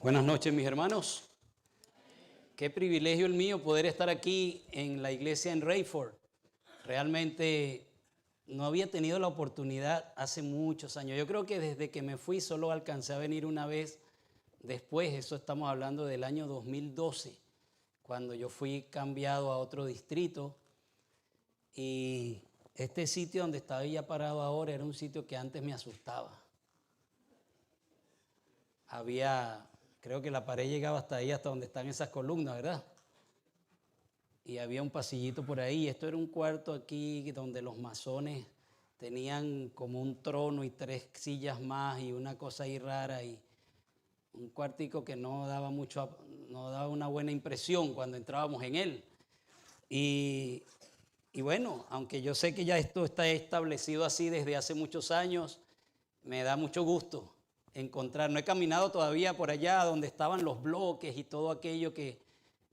Buenas noches, mis hermanos. Qué privilegio el mío poder estar aquí en la iglesia en Rayford. Realmente no había tenido la oportunidad hace muchos años. Yo creo que desde que me fui solo alcancé a venir una vez después. Eso estamos hablando del año 2012, cuando yo fui cambiado a otro distrito. Y este sitio donde estaba ya parado ahora era un sitio que antes me asustaba. Creo que la pared llegaba hasta ahí, hasta donde están esas columnas, ¿verdad? Y había un pasillito por ahí. Esto era un cuarto aquí donde los masones tenían como un trono y 3 sillas más y una cosa ahí rara, y un cuartico que no daba una buena impresión cuando entrábamos en él. Y bueno, aunque yo sé que ya esto está establecido así desde hace muchos años, me da mucho gusto encontrar. No he caminado todavía por allá donde estaban los bloques y todo aquello que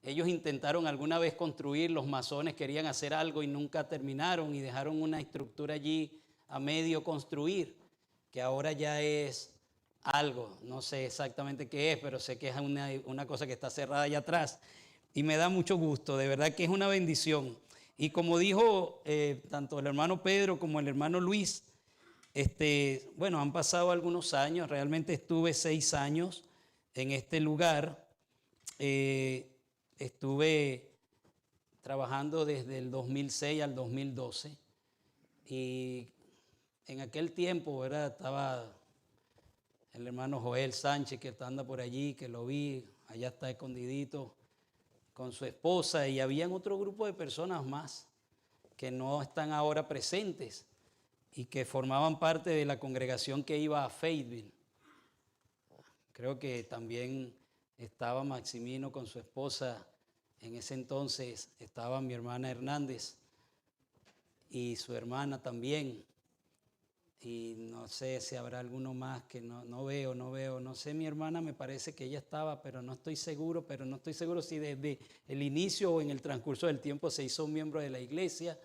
ellos intentaron alguna vez construir. Los masones querían hacer algo y nunca terminaron y dejaron una estructura allí a medio construir, que ahora ya es algo, no sé exactamente qué es, pero sé que es una cosa que está cerrada allá atrás. Y me da mucho gusto, de verdad que es una bendición. Y como dijo tanto el hermano Pedro como el hermano Luis, bueno, han pasado algunos años. Realmente estuve 6 años en este lugar. Estuve trabajando desde el 2006 al 2012 y en aquel tiempo, ¿verdad?, estaba el hermano Joel Sánchez, que anda por allí, que lo vi, allá está escondidito con su esposa, y habían otro grupo de personas más que no están ahora presentes y que formaban parte de la congregación que iba a Fayetteville. Creo que también estaba Maximino con su esposa. En ese entonces estaba mi hermana Hernández y su hermana también. Y no sé si habrá alguno más que no veo. No sé, mi hermana me parece que ella estaba, pero no estoy seguro si desde el inicio o en el transcurso del tiempo se hizo un miembro de la iglesia.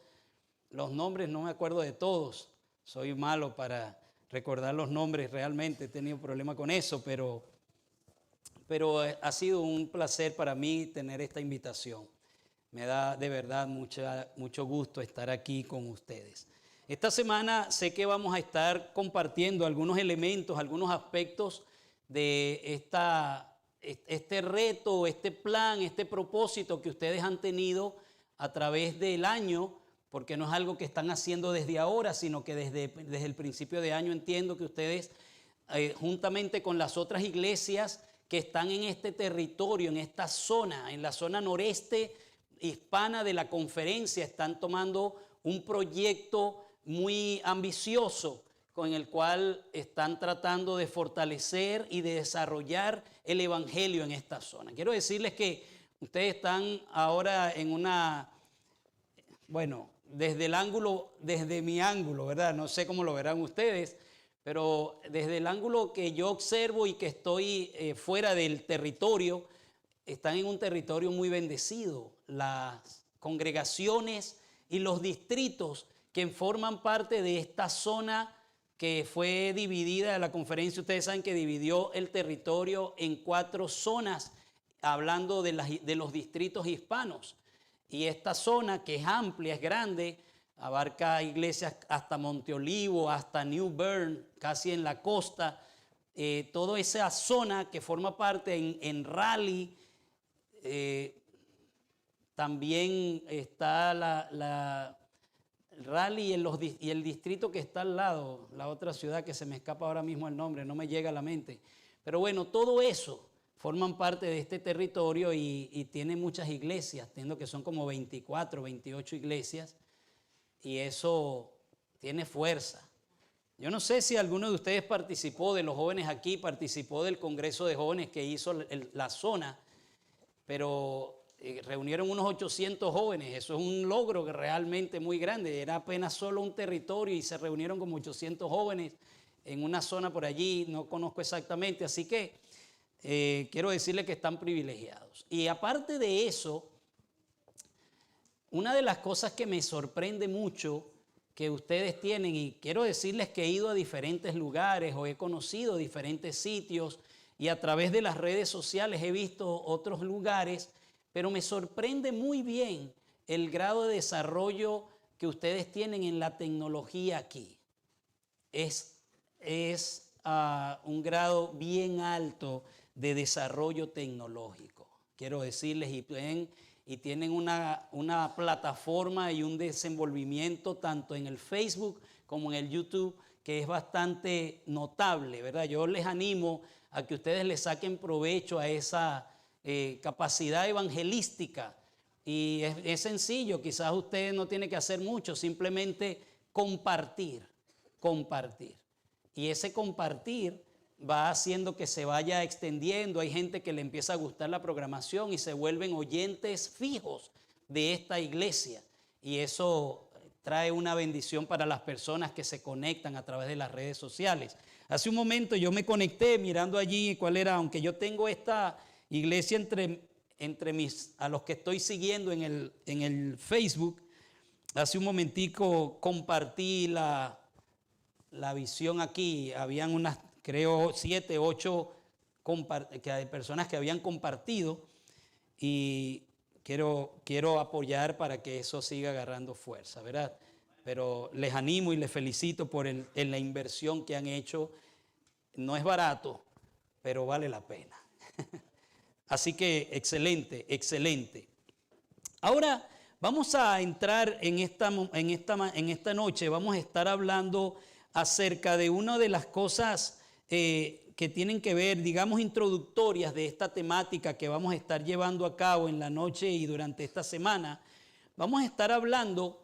Los nombres no me acuerdo de todos. Soy malo para recordar los nombres, realmente he tenido problema con eso, pero ha sido un placer para mí tener esta invitación. Me da de verdad mucho gusto estar aquí con ustedes. Esta semana sé que vamos a estar compartiendo algunos elementos, algunos aspectos de este reto, este plan, este propósito que ustedes han tenido a través del año, porque no es algo que están haciendo desde ahora, sino que desde el principio de año entiendo que ustedes, juntamente con las otras iglesias que están en este territorio, en esta zona, en la zona noreste hispana de la conferencia, están tomando un proyecto muy ambicioso con el cual están tratando de fortalecer y de desarrollar el evangelio en esta zona. Quiero decirles que ustedes están ahora en desde mi ángulo, ¿verdad? No sé cómo lo verán ustedes, pero desde el ángulo que yo observo y que estoy fuera del territorio, están en un territorio muy bendecido. Las congregaciones y los distritos que forman parte de esta zona que fue dividida de la conferencia, ustedes saben que dividió el territorio en 4 zonas, hablando de los distritos hispanos. Y esta zona, que es amplia, es grande, abarca iglesias hasta Monte Olivo, hasta New Bern, casi en la costa. Toda esa zona que forma parte en Raleigh, también está Raleigh y el distrito que está al lado, la otra ciudad que se me escapa ahora mismo el nombre, no me llega a la mente. Pero bueno, todo eso forman parte de este territorio y tiene muchas iglesias, entiendo que son como 24, 28 iglesias, y eso tiene fuerza. Yo no sé si alguno de ustedes participó, de los jóvenes aquí, participó del Congreso de Jóvenes que hizo la zona, pero reunieron unos 800 jóvenes. Eso es un logro realmente muy grande. Era apenas solo un territorio y se reunieron como 800 jóvenes en una zona por allí, no conozco exactamente, así que quiero decirles que están privilegiados. Y aparte de eso, una de las cosas que me sorprende mucho que ustedes tienen, y quiero decirles que he ido a diferentes lugares o he conocido diferentes sitios y a través de las redes sociales he visto otros lugares, pero me sorprende muy bien el grado de desarrollo que ustedes tienen en la tecnología aquí. Es un grado bien alto de desarrollo tecnológico. Quiero decirles, y tienen una plataforma y un desenvolvimiento tanto en el Facebook como en el YouTube que es bastante notable, ¿verdad? Yo les animo a que ustedes le saquen provecho a esa capacidad evangelística. Y es sencillo, quizás usted no tiene que hacer mucho, simplemente compartir. Y ese compartir va haciendo que se vaya extendiendo. Hay gente que le empieza a gustar la programación y se vuelven oyentes fijos de esta iglesia. Y eso trae una bendición para las personas que se conectan a través de las redes sociales. Hace un momento yo me conecté mirando allí cuál era, aunque yo tengo esta iglesia a los que estoy siguiendo en el Facebook. Hace un momentico compartí la visión aquí. Habían unas, creo, 7, 8 personas que habían compartido y quiero apoyar para que eso siga agarrando fuerza, ¿verdad? Pero les animo y les felicito por en la inversión que han hecho. No es barato, pero vale la pena. Así que excelente, excelente. Ahora vamos a entrar en esta noche, vamos a estar hablando acerca de una de las cosas que tienen que ver, digamos, introductorias de esta temática que vamos a estar llevando a cabo en la noche y durante esta semana. Vamos a estar hablando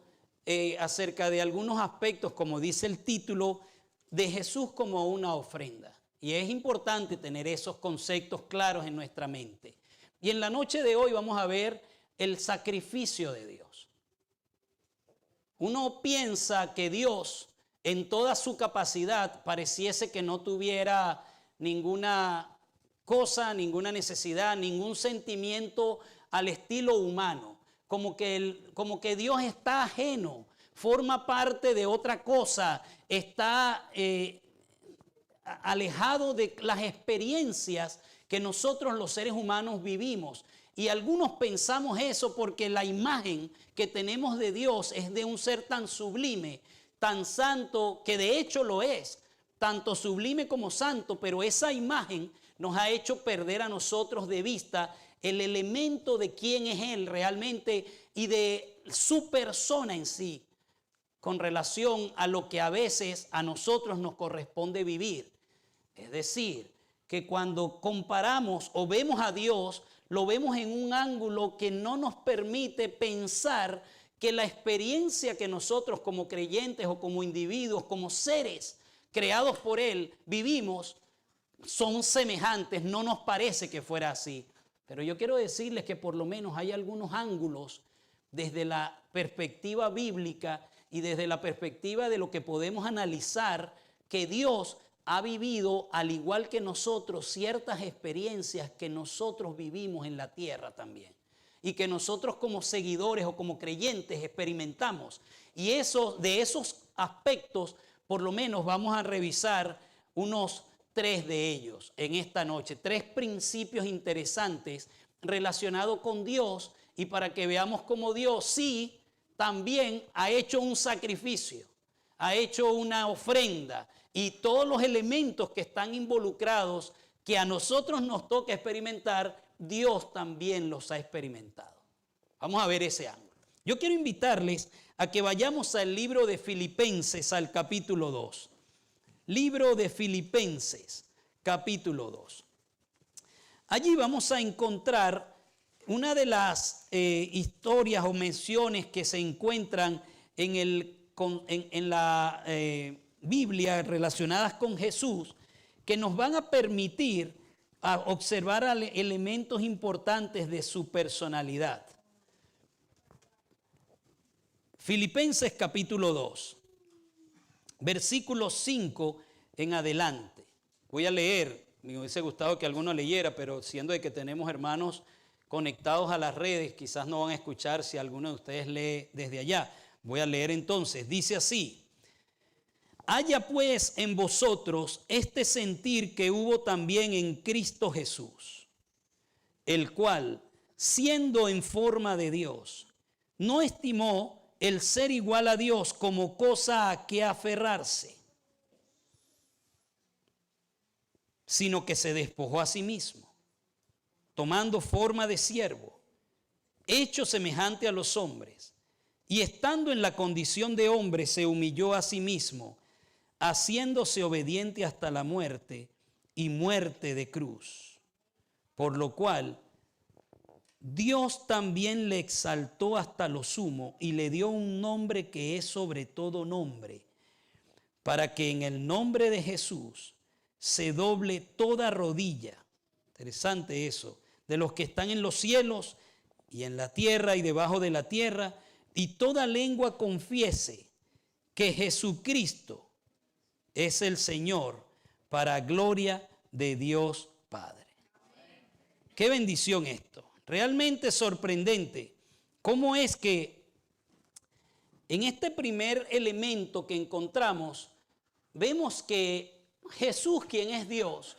acerca de algunos aspectos, como dice el título, de Jesús como una ofrenda. Y es importante tener esos conceptos claros en nuestra mente. Y en la noche de hoy vamos a ver el sacrificio de Dios. Uno piensa que Dios, en toda su capacidad, pareciese que no tuviera ninguna cosa, ninguna necesidad, ningún sentimiento al estilo humano. Como que Dios está ajeno, forma parte de otra cosa, está alejado de las experiencias que nosotros los seres humanos vivimos. Y algunos pensamos eso porque la imagen que tenemos de Dios es de un ser tan sublime, tan santo, que de hecho lo es, tanto sublime como santo, pero esa imagen nos ha hecho perder a nosotros de vista el elemento de quién es Él realmente y de su persona en sí, con relación a lo que a veces a nosotros nos corresponde vivir. Es decir, que cuando comparamos o vemos a Dios, lo vemos en un ángulo que no nos permite pensar que la experiencia que nosotros como creyentes o como individuos, como seres creados por Él, vivimos, son semejantes. No nos parece que fuera así. Pero yo quiero decirles que por lo menos hay algunos ángulos desde la perspectiva bíblica y desde la perspectiva de lo que podemos analizar, que Dios ha vivido, al igual que nosotros, ciertas experiencias que nosotros vivimos en la tierra también. Y que nosotros como seguidores o como creyentes experimentamos. Y de esos aspectos, por lo menos vamos a revisar unos 3 de ellos en esta noche. 3 principios interesantes relacionados con Dios y para que veamos cómo Dios sí también ha hecho un sacrificio, ha hecho una ofrenda y todos los elementos que están involucrados que a nosotros nos toca experimentar, Dios también los ha experimentado. Vamos a ver ese ángulo. Yo quiero invitarles a que vayamos al libro de Filipenses, al capítulo 2. Libro de Filipenses, capítulo 2. Allí vamos a encontrar una de las historias o menciones que se encuentran en la Biblia relacionadas con Jesús, que nos van a permitir observar elementos importantes de su personalidad. Filipenses capítulo 2, versículo 5 en adelante. Voy a leer, me hubiese gustado que alguno leyera, pero siendo de que tenemos hermanos conectados a las redes, quizás no van a escuchar si alguno de ustedes lee desde allá. Voy a leer entonces, dice así: Haya pues en vosotros este sentir que hubo también en Cristo Jesús, el cual, siendo en forma de Dios, no estimó el ser igual a Dios como cosa a que aferrarse, sino que se despojó a sí mismo, tomando forma de siervo, hecho semejante a los hombres, y estando en la condición de hombre se humilló a sí mismo, haciéndose obediente hasta la muerte y muerte de cruz. Por lo cual Dios también le exaltó hasta lo sumo y le dio un nombre que es sobre todo nombre, para que en el nombre de Jesús se doble toda rodilla. Interesante eso, de los que están en los cielos y en la tierra y debajo de la tierra, y toda lengua confiese que Jesucristo es el Señor, para gloria de Dios Padre. Qué bendición esto. Realmente sorprendente. ¿Cómo es que en este primer elemento que encontramos, vemos que Jesús, quien es Dios,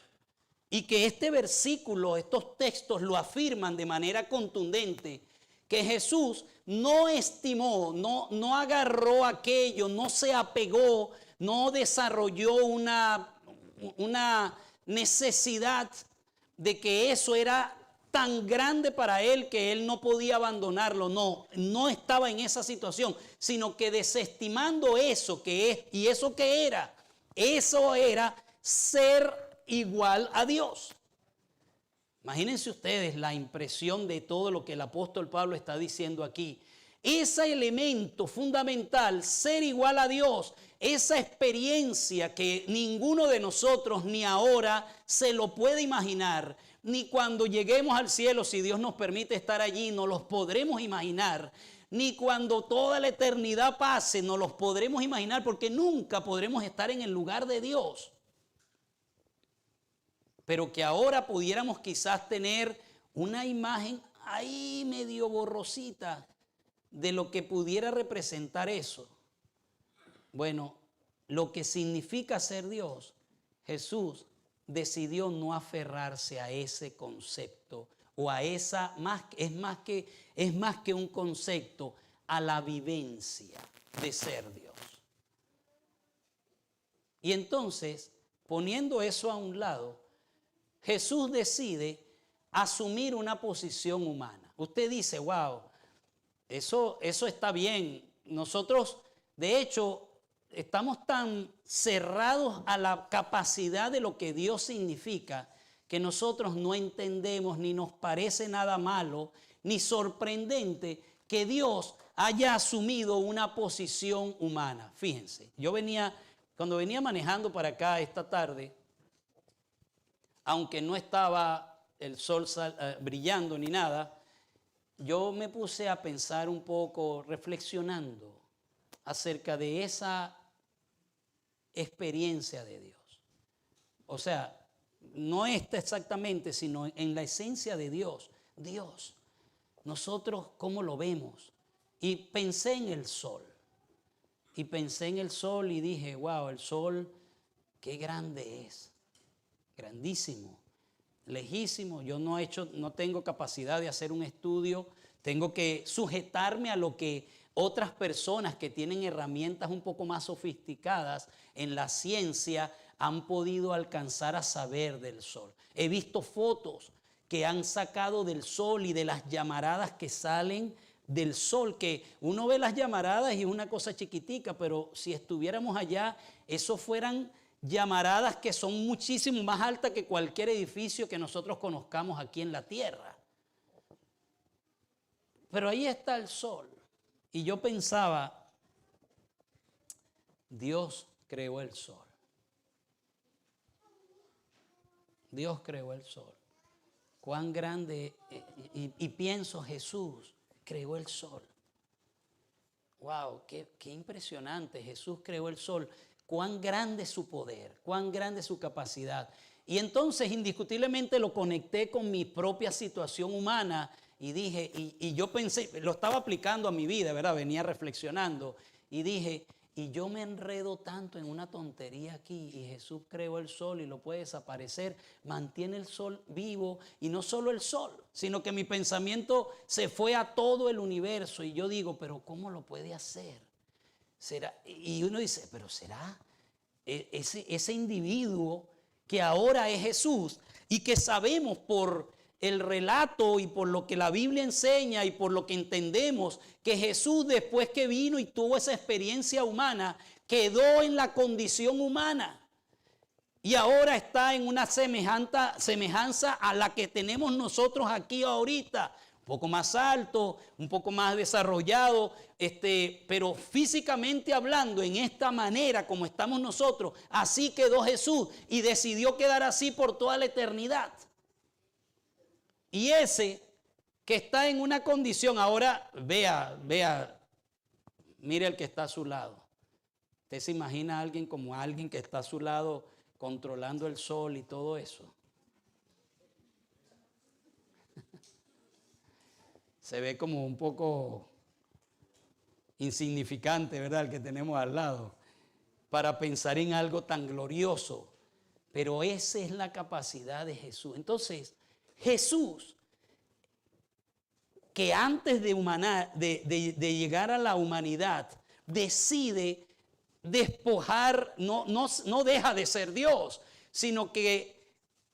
y que este versículo, estos textos lo afirman de manera contundente, que Jesús no estimó, no agarró aquello, no se apegó, no desarrolló una necesidad de que eso era tan grande para él que él no podía abandonarlo. No estaba en esa situación, sino que desestimando eso que es, y eso que era, eso era ser igual a Dios. Imagínense ustedes la impresión de todo lo que el apóstol Pablo está diciendo aquí. Ese elemento fundamental, ser igual a Dios, esa experiencia que ninguno de nosotros ni ahora se lo puede imaginar, ni cuando lleguemos al cielo, si Dios nos permite estar allí, no los podremos imaginar, ni cuando toda la eternidad pase, no los podremos imaginar, porque nunca podremos estar en el lugar de Dios. Pero que ahora pudiéramos quizás tener una imagen ahí medio borrosita de lo que pudiera representar eso. Bueno, lo que significa ser Dios, Jesús decidió no aferrarse a ese concepto o a esa, es más que un concepto, a la vivencia de ser Dios. Y entonces, poniendo eso a un lado, Jesús decide asumir una posición humana. Usted dice, wow, eso está bien. Nosotros, de hecho, estamos tan cerrados a la capacidad de lo que Dios significa que nosotros no entendemos ni nos parece nada malo ni sorprendente que Dios haya asumido una posición humana. Fíjense, cuando venía manejando para acá esta tarde, aunque no estaba el sol brillando ni nada, yo me puse a pensar un poco, reflexionando acerca de esa experiencia de Dios. O sea, no esta exactamente, sino en la esencia de Dios. Dios, nosotros cómo lo vemos. Y pensé en el sol. Y pensé en el sol y dije, wow, el sol, qué grande es. Grandísimo, lejísimo. Yo no tengo capacidad de hacer un estudio. Tengo que sujetarme a lo que otras personas que tienen herramientas un poco más sofisticadas en la ciencia han podido alcanzar a saber del sol. He visto fotos que han sacado del sol y de las llamaradas que salen del sol, que uno ve las llamaradas y es una cosa chiquitica, pero si estuviéramos allá, eso fueran llamaradas que son muchísimo más altas que cualquier edificio que nosotros conozcamos aquí en la tierra. Pero ahí está el sol. Y yo pensaba, Dios creó el sol. Dios creó el sol. Cuán grande, y pienso, Jesús creó el sol. Wow, qué impresionante. Jesús creó el sol. Cuán grande es su poder, cuán grande es su capacidad. Y entonces indiscutiblemente lo conecté con mi propia situación humana y dije, y yo pensé, lo estaba aplicando a mi vida, ¿verdad? Venía reflexionando y dije, y yo me enredo tanto en una tontería aquí y Jesús creó el sol y lo puede desaparecer, mantiene el sol vivo y no solo el sol, sino que mi pensamiento se fue a todo el universo y yo digo, pero ¿cómo lo puede hacer? ¿Será? Y uno dice, pero ¿será ese individuo que ahora es Jesús y que sabemos por el relato y por lo que la Biblia enseña y por lo que entendemos que Jesús, después que vino y tuvo esa experiencia humana, quedó en la condición humana y ahora está en una semejanza a la que tenemos nosotros aquí ahorita, un poco más alto, un poco más desarrollado, pero físicamente hablando, en esta manera como estamos nosotros, así quedó Jesús y decidió quedar así por toda la eternidad. Y ese que está en una condición, ahora vea, mire el que está a su lado. ¿Usted se imagina a alguien como alguien que está a su lado controlando el sol y todo eso? Se ve como un poco insignificante, ¿verdad? El que tenemos al lado, para pensar en algo tan glorioso. Pero esa es la capacidad de Jesús. Entonces, Jesús, que antes de llegar a la humanidad, decide despojar, no deja de ser Dios, sino que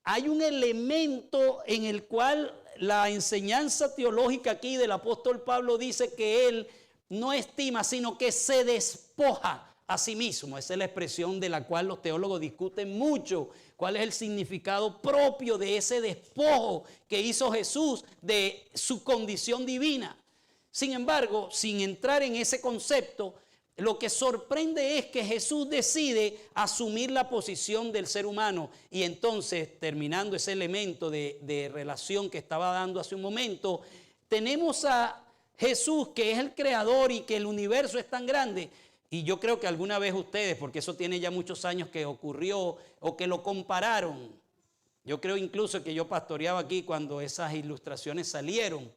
hay un elemento en el cual la enseñanza teológica aquí del apóstol Pablo dice que él no estima, sino que se despoja a sí mismo. Esa es la expresión de la cual los teólogos discuten mucho. ¿Cuál es el significado propio de ese despojo que hizo Jesús de su condición divina? Sin embargo, sin entrar en ese concepto, lo que sorprende es que Jesús decide asumir la posición del ser humano. Y entonces, terminando ese elemento de relación que estaba dando hace un momento, tenemos a Jesús, que es el creador y que el universo es tan grande. Y yo creo que alguna vez ustedes, porque eso tiene ya muchos años que ocurrió o que lo compararon. Yo creo incluso que yo pastoreaba aquí cuando esas ilustraciones salieron.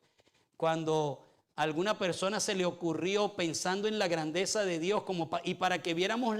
Cuando a alguna persona se le ocurrió pensando en la grandeza de Dios y para que viéramos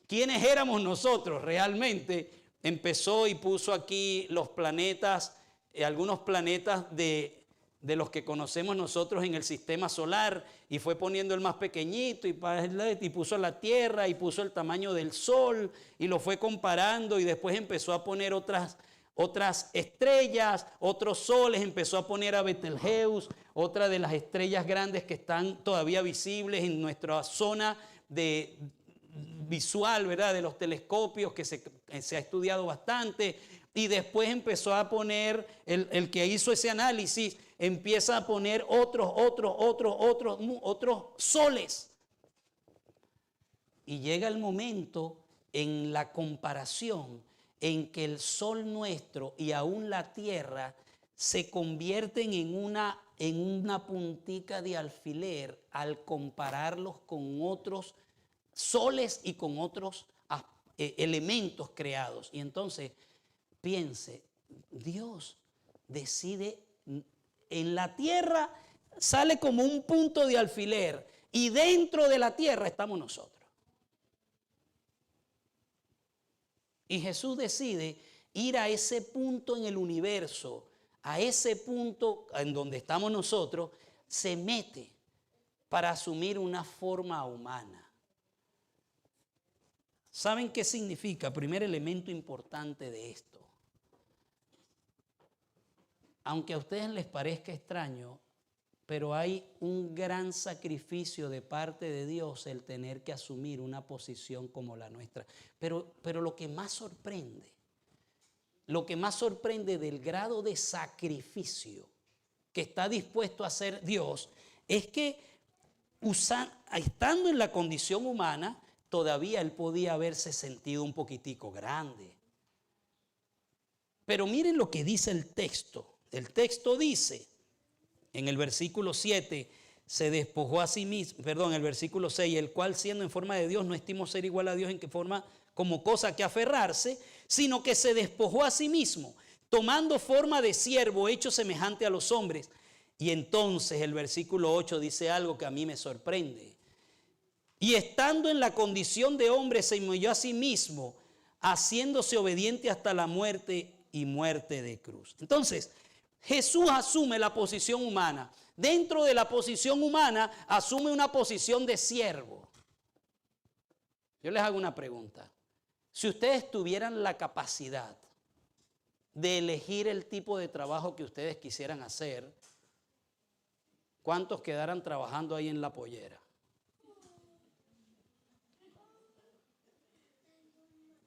quiénes éramos nosotros realmente, empezó y puso aquí los planetas, algunos planetas de los que conocemos nosotros en el sistema solar, y fue poniendo el más pequeñito y puso la Tierra y puso el tamaño del Sol y lo fue comparando, y después empezó a poner otras estrellas, otros soles, empezó a poner a Betelgeuse, otra de las estrellas grandes que están todavía visibles en nuestra zona de visual, ¿verdad? De los telescopios que se ha estudiado bastante. Y después empezó a poner, el que hizo ese análisis, empieza a poner otros soles. Y llega el momento en la comparación en que el sol nuestro y aún la tierra se convierten en una puntica de alfiler al compararlos con otros soles y con otros elementos creados. Y entonces piense, Dios decide, en la tierra sale como un punto de alfiler y dentro de la tierra estamos nosotros. Y Jesús decide ir a ese punto en el universo, a ese punto en donde estamos nosotros, se mete para asumir una forma humana. ¿Saben qué significa? Primer elemento importante de esto. Aunque a ustedes les parezca extraño, pero hay un gran sacrificio de parte de Dios el tener que asumir una posición como la nuestra. Pero lo que más sorprende del grado de sacrificio que está dispuesto a hacer Dios es que estando en la condición humana, todavía él podía haberse sentido un poquitico grande. Pero miren lo que dice el texto. El texto dice, en el versículo 7, se despojó a sí mismo, perdón, el versículo 6, el cual siendo en forma de Dios no estimó ser igual a Dios en que forma como cosa que aferrarse, sino que se despojó a sí mismo, tomando forma de siervo, hecho semejante a los hombres. Y entonces el versículo 8 dice algo que a mí me sorprende. Y estando en la condición de hombre, se humilló a sí mismo, haciéndose obediente hasta la muerte y muerte de cruz. Entonces, Jesús asume la posición humana. Dentro de la posición humana, asume una posición de siervo. Yo les hago una pregunta. Si ustedes tuvieran la capacidad de elegir el tipo de trabajo que ustedes quisieran hacer, ¿cuántos quedaran trabajando ahí en la pollera?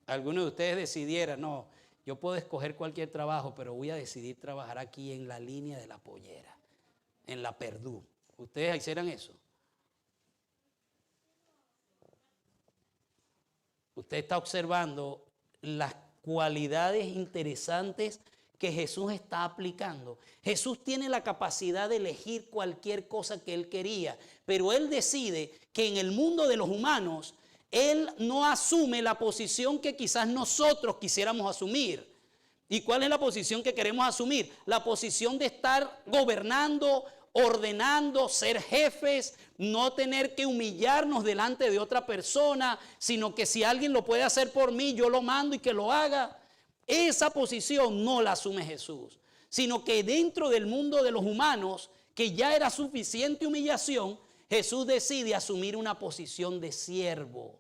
Algunos de ustedes decidieran, no, yo puedo escoger cualquier trabajo, pero voy a decidir trabajar aquí en la línea de la pollera, en la Perdú. ¿Ustedes hicieran eso? Usted está observando las cualidades interesantes que Jesús está aplicando. Jesús tiene la capacidad de elegir cualquier cosa que Él quería, pero Él decide que en el mundo de los humanos, Él no asume la posición que quizás nosotros quisiéramos asumir. ¿Y cuál es la posición que queremos asumir? La posición de estar gobernando, ordenando, ser jefes, no tener que humillarnos delante de otra persona, sino que si alguien lo puede hacer por mí, yo lo mando y que lo haga. Esa posición no la asume Jesús, sino que dentro del mundo de los humanos, que ya era suficiente humillación, Jesús decide asumir una posición de siervo.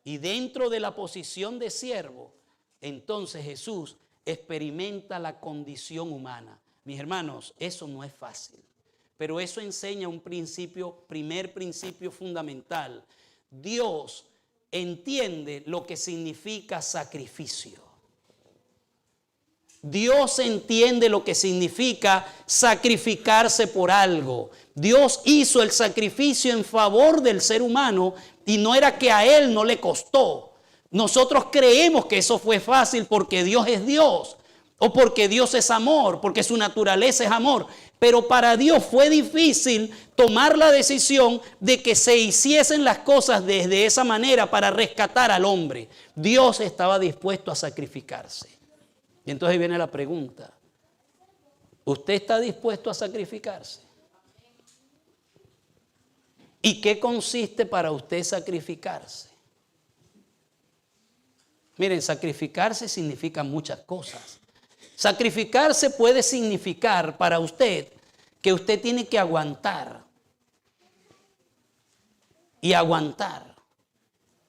Y dentro de la posición de siervo, entonces Jesús experimenta la condición humana. Mis hermanos, eso no es fácil, pero eso enseña un primer principio fundamental. Dios entiende lo que significa sacrificio. Dios entiende lo que significa sacrificarse por algo. Dios hizo el sacrificio en favor del ser humano y no era que a Él no le costó. Nosotros creemos que eso fue fácil porque Dios es Dios o porque Dios es amor, porque su naturaleza es amor. Pero para Dios fue difícil tomar la decisión de que se hiciesen las cosas desde esa manera para rescatar al hombre. Dios estaba dispuesto a sacrificarse. Y entonces viene la pregunta, ¿usted está dispuesto a sacrificarse? ¿Y qué consiste para usted sacrificarse? Miren, sacrificarse significa muchas cosas. Sacrificarse puede significar para usted que usted tiene que aguantar y aguantar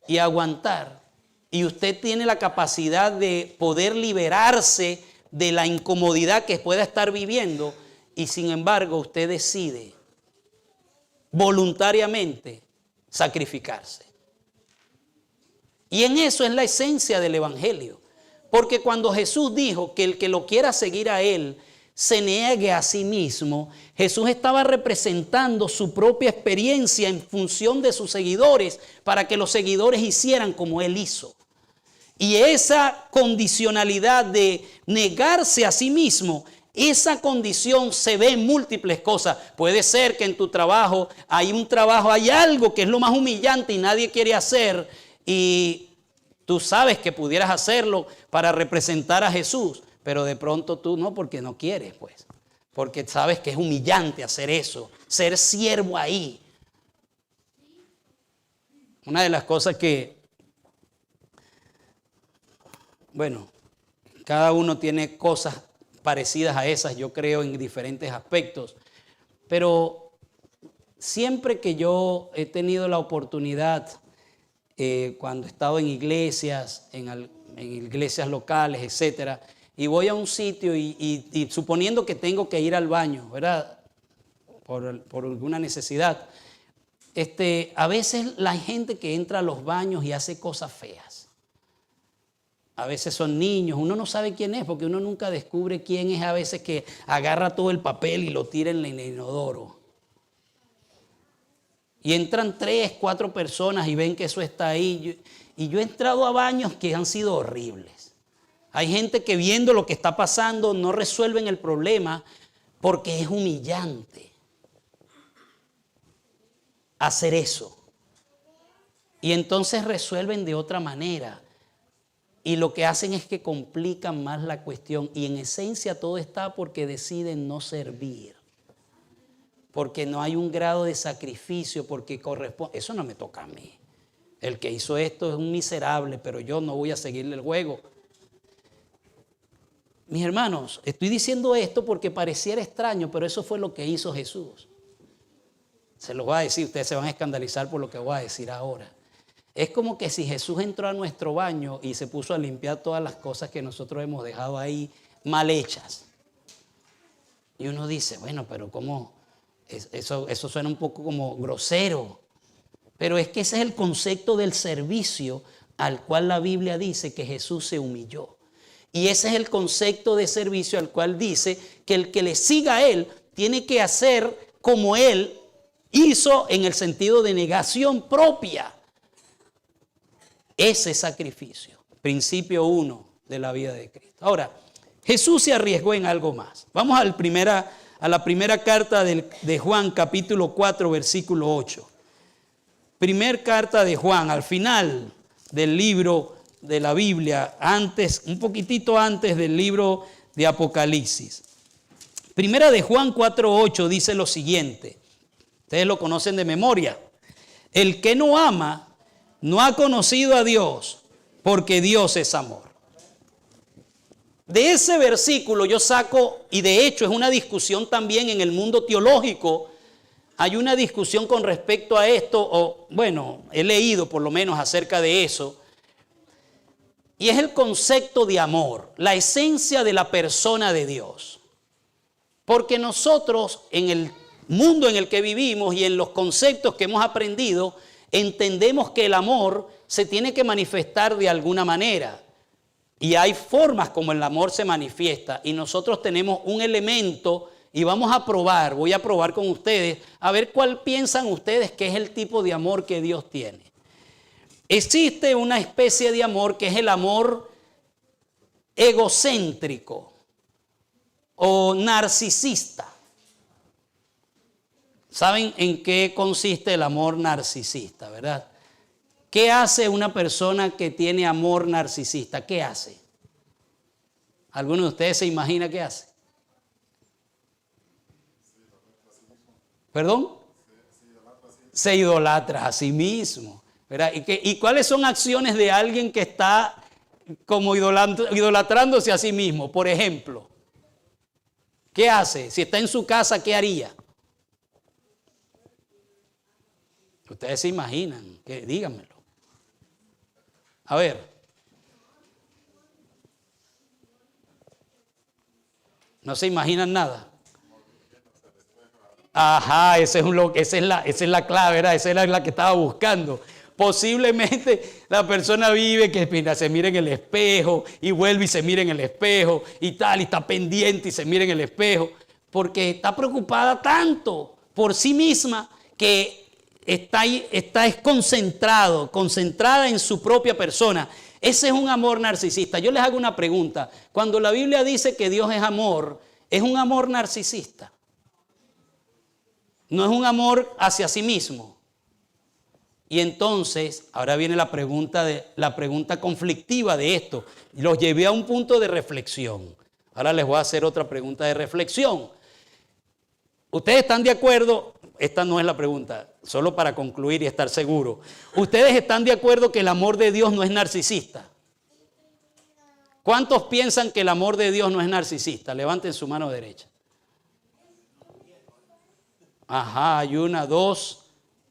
y aguantar. Y usted tiene la capacidad de poder liberarse de la incomodidad que pueda estar viviendo y sin embargo usted decide voluntariamente sacrificarse. Y en eso es la esencia del Evangelio. Porque cuando Jesús dijo que el que lo quiera seguir a Él se niegue a sí mismo, Jesús estaba representando su propia experiencia en función de sus seguidores para que los seguidores hicieran como Él hizo. Y esa condicionalidad de negarse a sí mismo, esa condición se ve en múltiples cosas. Puede ser que en tu trabajo hay algo que es lo más humillante y nadie quiere hacer y tú sabes que pudieras hacerlo para representar a Jesús, pero de pronto tú no, porque no quieres, pues. Porque sabes que es humillante hacer eso, ser siervo ahí. Una de las cosas que, bueno, cada uno tiene cosas parecidas a esas, yo creo, en diferentes aspectos, pero siempre que yo he tenido la oportunidad, cuando he estado en iglesias, en iglesias locales, etcétera, y voy a un sitio y suponiendo que tengo que ir al baño, ¿verdad? Por alguna necesidad, a veces la gente que entra a los baños y hace cosas feas. A veces son niños, uno no sabe quién es porque uno nunca descubre quién es, a veces que agarra todo el papel y lo tira en el inodoro. Y entran 3, 4 personas y ven que eso está ahí. Y yo he entrado a baños que han sido horribles. Hay gente que viendo lo que está pasando no resuelven el problema porque es humillante hacer eso. Y entonces resuelven de otra manera. Y lo que hacen es que complican más la cuestión. Y en esencia todo está porque deciden no servir. porque no hay un grado de sacrificio, porque corresponde. Eso no me toca a mí. El que hizo esto es un miserable, pero yo no voy a seguirle el juego. Mis hermanos, estoy diciendo esto porque pareciera extraño, pero eso fue lo que hizo Jesús. Se los voy a decir, ustedes se van a escandalizar por lo que voy a decir ahora. Es como que si Jesús entró a nuestro baño y se puso a limpiar todas las cosas que nosotros hemos dejado ahí mal hechas. Y uno dice, bueno, pero ¿cómo? Eso suena un poco como grosero. Pero es que ese es el concepto del servicio al cual la Biblia dice que Jesús se humilló. Y ese es el concepto de servicio al cual dice que el que le siga a Él tiene que hacer como Él hizo, en el sentido de negación propia. Ese sacrificio, principio 1 de la vida de Cristo. Ahora, Jesús se arriesgó en algo más. Vamos a la primera carta de Juan, capítulo 4, versículo 8. Primer carta de Juan, al final del libro de la Biblia, un poquitito antes del libro de Apocalipsis. Primera de Juan 4:8 dice lo siguiente. Ustedes lo conocen de memoria. El que no ama no ha conocido a Dios, porque Dios es amor. De ese versículo yo saco, y de hecho es una discusión también en el mundo teológico. Hay una discusión con respecto a esto, o bueno, he leído por lo menos acerca de eso. Y es el concepto de amor, la esencia de la persona de Dios. Porque nosotros en el mundo en el que vivimos y en los conceptos que hemos aprendido, entendemos que el amor se tiene que manifestar de alguna manera. Y hay formas como el amor se manifiesta. Y nosotros tenemos un elemento y voy a probar con ustedes, a ver cuál piensan ustedes que es el tipo de amor que Dios tiene. Existe una especie de amor que es el amor egocéntrico o narcisista. ¿Saben en qué consiste el amor narcisista, verdad? ¿Qué hace una persona que tiene amor narcisista? ¿Qué hace? ¿Alguno de ustedes se imagina qué hace? ¿Perdón? Se idolatra a sí mismo, ¿verdad? ¿Y cuáles son acciones de alguien que está como idolatrándose a sí mismo? Por ejemplo, ¿qué hace? Si está en su casa, ¿qué haría? Ustedes se imaginan, díganmelo. A ver. ¿No se imaginan nada? Ajá, esa es la clave, ¿verdad? Esa es la que estaba buscando. Posiblemente la persona vive que se mira en el espejo y vuelve y se mira en el espejo y tal, y está pendiente y se mira en el espejo, porque está preocupada tanto por sí misma que está concentrada en su propia persona. Ese es un amor narcisista. Yo les hago una pregunta. Cuando la Biblia dice que Dios es un amor narcisista. No es un amor hacia sí mismo. Y entonces, ahora viene la pregunta conflictiva de esto. Los llevé a un punto de reflexión. Ahora les voy a hacer otra pregunta de reflexión. ¿Ustedes están de acuerdo? Esta no es la pregunta, solo para concluir y estar seguro. ¿Ustedes están de acuerdo que el amor de Dios no es narcisista? ¿Cuántos piensan que el amor de Dios no es narcisista? Levanten su mano derecha. Ajá, hay 1, 2,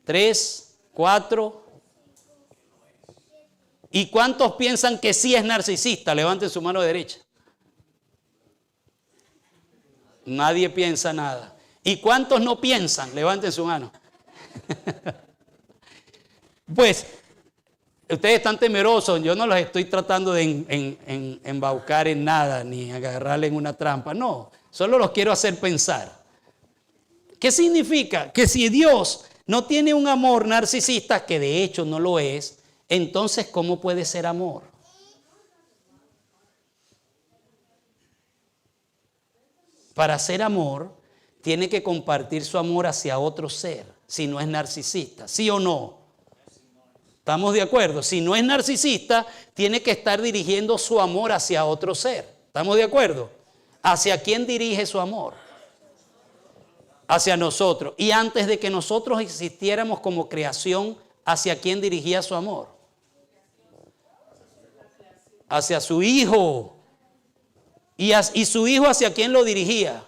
3, 4. ¿Y cuántos piensan que sí es narcisista? Levanten su mano derecha. Nadie piensa nada. ¿Y cuántos no piensan? Levanten su mano. Pues, ustedes están temerosos. Yo no los estoy tratando de embaucar en nada, ni agarrarle en una trampa. No, solo los quiero hacer pensar. ¿Qué significa? Que si Dios no tiene un amor narcisista, que de hecho no lo es, entonces ¿cómo puede ser amor? Para ser amor, tiene que compartir su amor hacia otro ser, si no es narcisista, ¿sí o no? ¿Estamos de acuerdo? Si no es narcisista, tiene que estar dirigiendo su amor hacia otro ser. ¿Estamos de acuerdo? ¿Hacia quién dirige su amor? hacia nosotros. Y antes de que nosotros existiéramos como creación, ¿hacia quién dirigía su amor? Hacia su Hijo. ¿Y su Hijo hacia quién lo dirigía?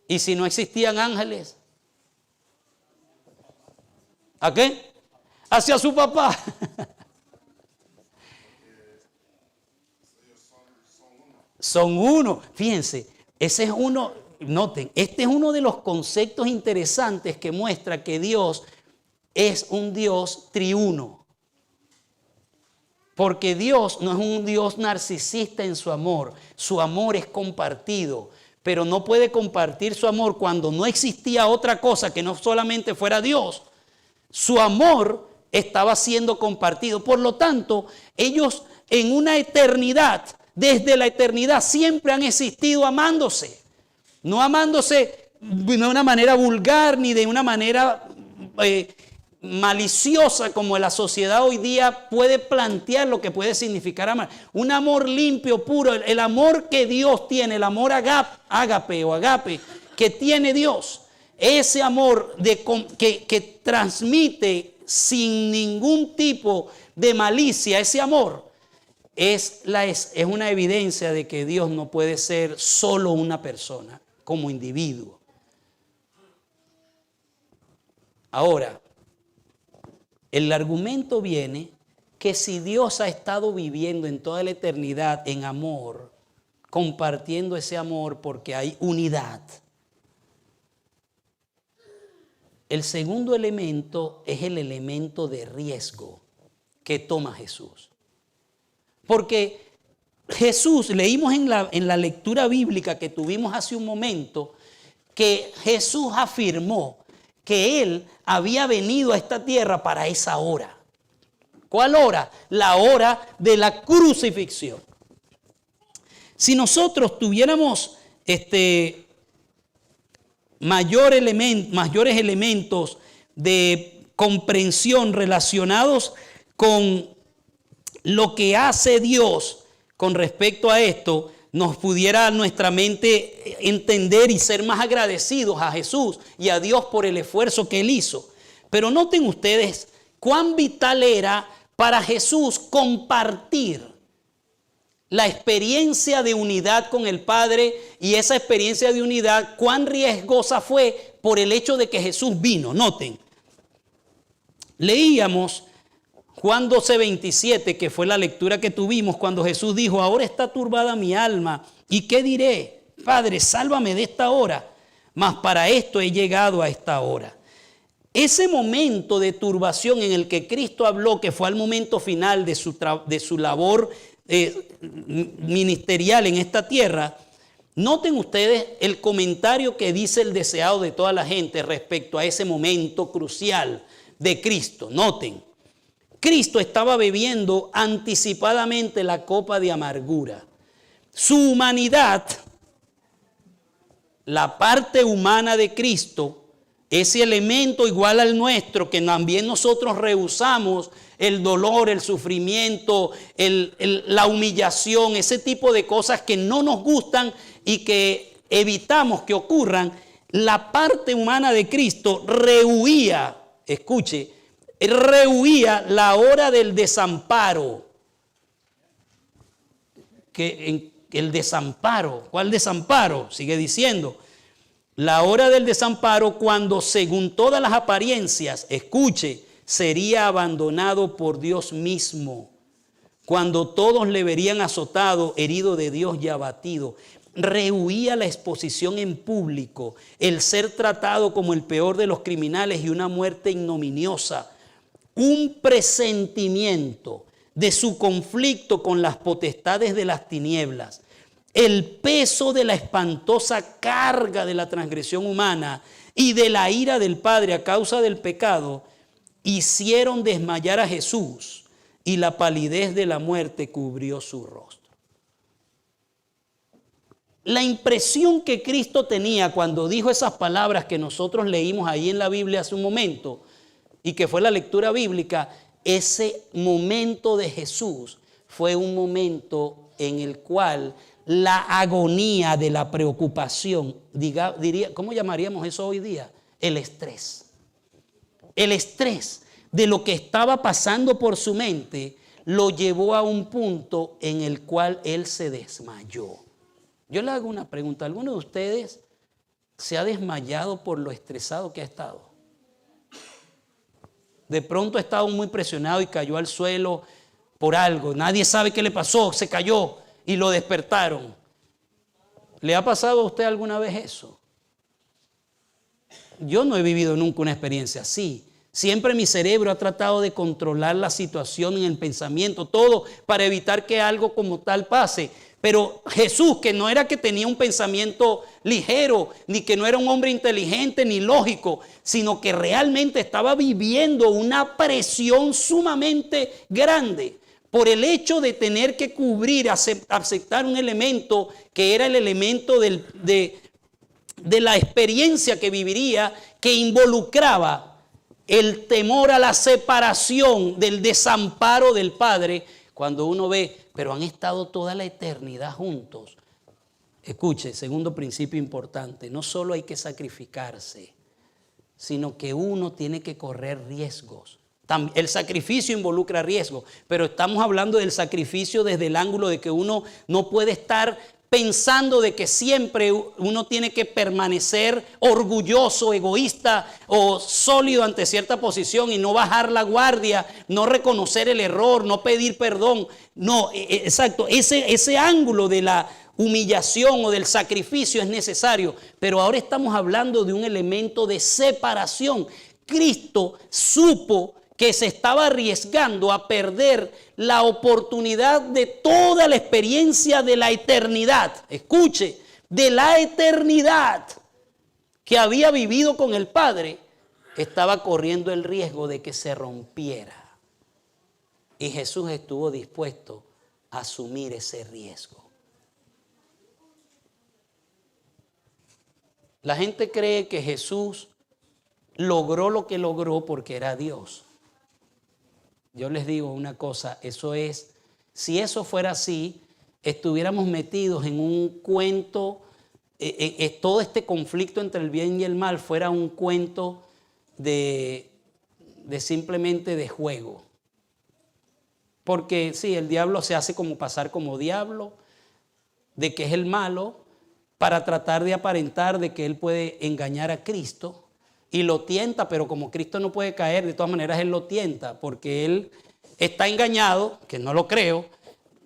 ¿Y si no existían ángeles? ¿A qué? Hacia su papá. Son uno. Fíjense, ese es uno, noten, este es uno de los conceptos interesantes que muestra que Dios es un Dios triuno. Porque Dios no es un Dios narcisista en su amor es compartido, pero no puede compartir su amor cuando no existía otra cosa que no solamente fuera Dios. Su amor estaba siendo compartido. Por lo tanto, ellos en una eternidad, desde la eternidad, siempre han existido amándose. No amándose de una manera vulgar ni de una manera maliciosa como la sociedad hoy día puede plantear lo que puede significar amar. Un amor limpio, puro, el amor que Dios tiene, el amor ágape que tiene Dios. Ese amor que transmite sin ningún tipo de malicia, ese amor es una evidencia de que Dios no puede ser solo una persona como individuo. Ahora, el argumento viene que si Dios ha estado viviendo en toda la eternidad en amor, compartiendo ese amor porque hay unidad, el segundo elemento es el elemento de riesgo que toma Jesús. Porque Jesús, leímos en la lectura bíblica que tuvimos hace un momento, que Jesús afirmó que Él había venido a esta tierra para esa hora. ¿Cuál hora? La hora de la crucifixión. Si nosotros tuviéramos mayores elementos de comprensión relacionados con lo que hace Dios con respecto a esto, nos pudiera nuestra mente entender y ser más agradecidos a Jesús y a Dios por el esfuerzo que Él hizo. Pero noten ustedes cuán vital era para Jesús compartir la experiencia de unidad con el Padre, y esa experiencia de unidad, cuán riesgosa fue por el hecho de que Jesús vino. Noten, leíamos Juan 12:27, que fue la lectura que tuvimos cuando Jesús dijo: ahora está turbada mi alma, ¿y qué diré? Padre, sálvame de esta hora, mas para esto he llegado a esta hora. Ese momento de turbación en el que Cristo habló, que fue al momento final de su labor ministerial en esta tierra, noten ustedes el comentario que dice el deseado de toda la gente respecto a ese momento crucial de Cristo. Noten, Cristo estaba bebiendo anticipadamente la copa de amargura. Su humanidad, la parte humana de Cristo, ese elemento igual al nuestro, que también nosotros rehusamos el dolor, el sufrimiento, la humillación, ese tipo de cosas que no nos gustan y que evitamos que ocurran. La parte humana de Cristo rehuía, escuche, rehuía la hora del desamparo. El desamparo, ¿cuál desamparo? Sigue diciendo, la hora del desamparo cuando según todas las apariencias, escuche, sería abandonado por Dios mismo, cuando todos le verían azotado, herido de Dios y abatido. Rehuía la exposición en público, el ser tratado como el peor de los criminales y una muerte ignominiosa. Un presentimiento de su conflicto con las potestades de las tinieblas, el peso de la espantosa carga de la transgresión humana y de la ira del Padre a causa del pecado, hicieron desmayar a Jesús, y la palidez de la muerte cubrió su rostro. La impresión que Cristo tenía cuando dijo esas palabras que nosotros leímos ahí en la Biblia hace un momento, y que fue la lectura bíblica, ese momento de Jesús fue un momento en el cual la agonía de la preocupación, diría, ¿cómo llamaríamos eso hoy día? El estrés. El estrés de lo que estaba pasando por su mente lo llevó a un punto en el cual él se desmayó. Yo le hago una pregunta. ¿Alguno de ustedes se ha desmayado por lo estresado que ha estado? De pronto ha estado muy presionado y cayó al suelo por algo. Nadie sabe qué le pasó, se cayó y lo despertaron. ¿Le ha pasado a usted alguna vez eso? Yo no he vivido nunca una experiencia así. Siempre mi cerebro ha tratado de controlar la situación en el pensamiento, todo para evitar que algo como tal pase. Pero Jesús, que no era que tenía un pensamiento ligero, ni que no era un hombre inteligente ni lógico, sino que realmente estaba viviendo una presión sumamente grande por el hecho de tener que cubrir, aceptar un elemento que era el elemento de la experiencia que viviría, que involucraba el temor a la separación, del desamparo del Padre. Cuando uno ve, pero han estado toda la eternidad juntos. Escuche, segundo principio importante, no solo hay que sacrificarse, sino que uno tiene que correr riesgos. El sacrificio involucra riesgos, pero estamos hablando del sacrificio desde el ángulo de que uno no puede estar pensando de que siempre uno tiene que permanecer orgulloso, egoísta o sólido ante cierta posición y no bajar la guardia, no reconocer el error, no pedir perdón. No, exacto, ese ángulo de la humillación o del sacrificio es necesario, pero ahora estamos hablando de un elemento de separación. Cristo supo que se estaba arriesgando a perder la oportunidad de toda la experiencia de la eternidad. Escuche, de la eternidad que había vivido con el Padre, estaba corriendo el riesgo de que se rompiera. Y Jesús estuvo dispuesto a asumir ese riesgo. La gente cree que Jesús logró lo que logró porque era Dios. Yo les digo una cosa, si eso fuera así, estuviéramos metidos en un cuento, todo este conflicto entre el bien y el mal fuera un cuento de simplemente de juego. Porque sí, el diablo se hace como pasar como diablo, de que es el malo, para tratar de aparentar de que él puede engañar a Cristo. Y lo tienta, pero como Cristo no puede caer, de todas maneras él lo tienta, porque él está engañado, que no lo creo,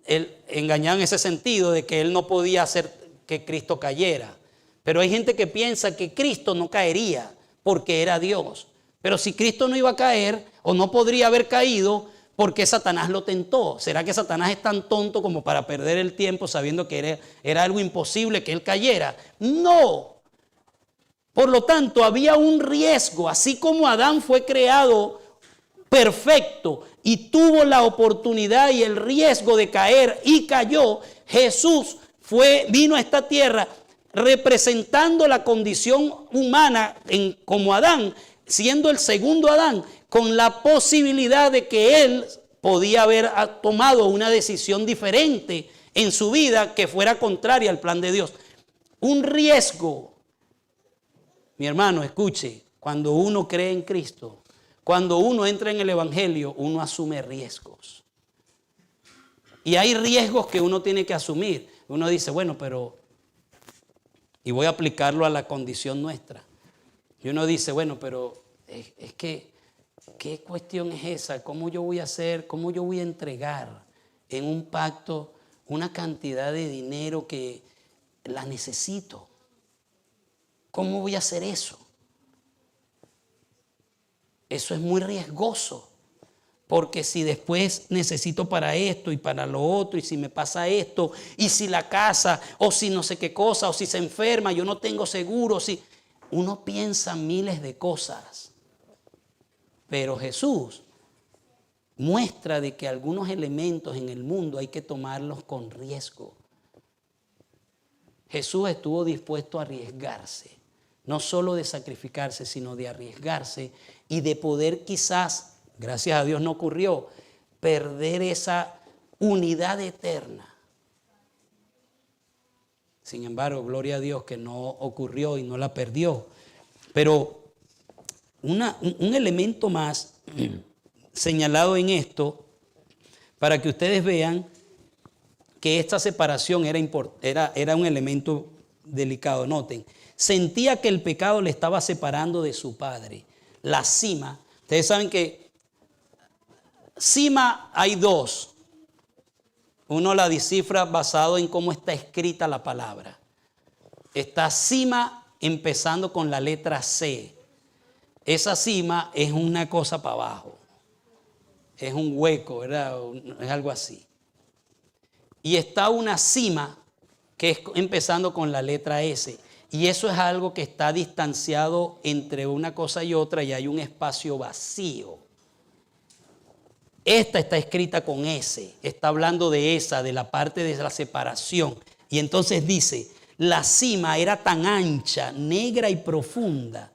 él engañado en ese sentido de que él no podía hacer que Cristo cayera. Pero hay gente que piensa que Cristo no caería porque era Dios. Pero si Cristo no iba a caer o no podría haber caído, ¿por qué Satanás lo tentó? ¿Será que Satanás es tan tonto como para perder el tiempo sabiendo que era algo imposible que él cayera? No. Por lo tanto, había un riesgo, así como Adán fue creado perfecto y tuvo la oportunidad y el riesgo de caer y cayó. Jesús vino a esta tierra representando la condición humana como Adán, siendo el segundo Adán, con la posibilidad de que él podía haber tomado una decisión diferente en su vida que fuera contraria al plan de Dios. Un riesgo. Mi hermano, escuche, cuando uno cree en Cristo, cuando uno entra en el Evangelio, uno asume riesgos. Y hay riesgos que uno tiene que asumir. Uno dice, bueno, pero, y voy a aplicarlo a la condición nuestra. Y uno dice, bueno, pero es que, ¿qué cuestión es esa? ¿Cómo yo voy a hacer? ¿Cómo yo voy a entregar en un pacto una cantidad de dinero que la necesito? ¿Cómo voy a hacer eso? Eso es muy riesgoso, porque si después necesito para esto y para lo otro, y si me pasa esto, y si la casa, o si no sé qué cosa, o si se enferma, yo no tengo seguro, si uno piensa miles de cosas. Pero Jesús muestra de que algunos elementos en el mundo hay que tomarlos con riesgo. Jesús estuvo dispuesto a arriesgarse. No solo de sacrificarse, sino de arriesgarse y de poder quizás, gracias a Dios no ocurrió, perder esa unidad eterna. Sin embargo, gloria a Dios que no ocurrió y no la perdió. Pero un elemento más señalado en esto, para que ustedes vean que esta separación era un elemento delicado. Noten, sentía que el pecado le estaba separando de su padre. La cima, ustedes saben que cima hay dos. Uno la descifra basado en cómo está escrita la palabra. Está cima empezando con la letra C. Esa cima es una cosa para abajo. Es un hueco, ¿verdad? Es algo así. Y está una cima que es empezando con la letra S. Y eso es algo que está distanciado entre una cosa y otra y hay un espacio vacío. Esta está escrita con S, está hablando de esa, de la parte de la separación. Y entonces dice, la cima era tan ancha, negra y profunda,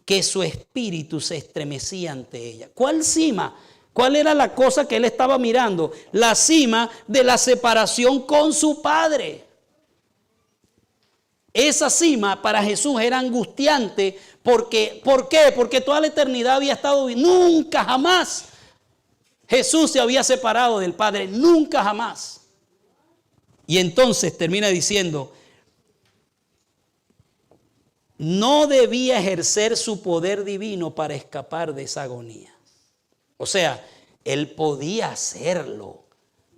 que su espíritu se estremecía ante ella. ¿Cuál cima? ¿Cuál era la cosa que él estaba mirando? La cima de la separación con su padre. Esa cima para Jesús era angustiante. ¿Por qué? Porque toda la eternidad había estado bien. Nunca, jamás Jesús se había separado del Padre, nunca jamás. Y entonces termina diciendo, no debía ejercer su poder divino para escapar de esa agonía. O sea, él podía hacerlo,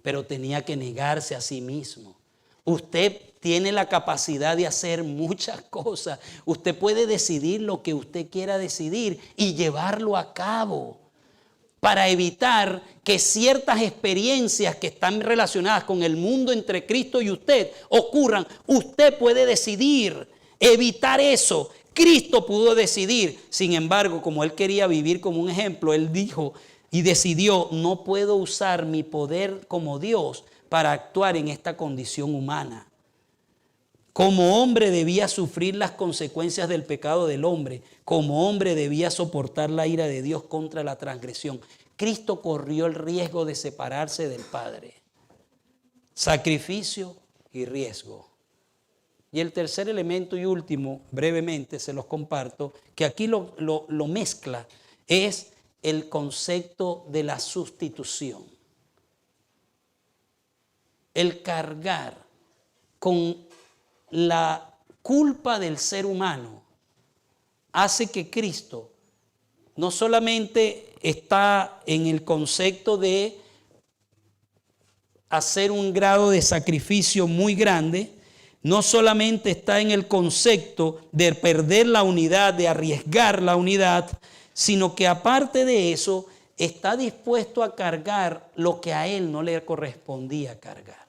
pero tenía que negarse a sí mismo. Usted tiene la capacidad de hacer muchas cosas. Usted puede decidir lo que usted quiera decidir y llevarlo a cabo, para evitar que ciertas experiencias que están relacionadas con el mundo entre Cristo y usted ocurran. Usted puede decidir evitar eso. Cristo pudo decidir. Sin embargo, como él quería vivir como un ejemplo, él dijo y decidió, no puedo usar mi poder como Dios para actuar en esta condición humana. Como hombre debía sufrir las consecuencias del pecado del hombre. Como hombre debía soportar la ira de Dios contra la transgresión. Cristo corrió el riesgo de separarse del Padre. Sacrificio y riesgo. Y el tercer elemento y último, brevemente se los comparto, que aquí lo mezcla, es el concepto de la sustitución. El cargar con la culpa del ser humano hace que Cristo no solamente está en el concepto de hacer un grado de sacrificio muy grande, no solamente está en el concepto de perder la unidad, de arriesgar la unidad, sino que aparte de eso está dispuesto a cargar lo que a él no le correspondía cargar.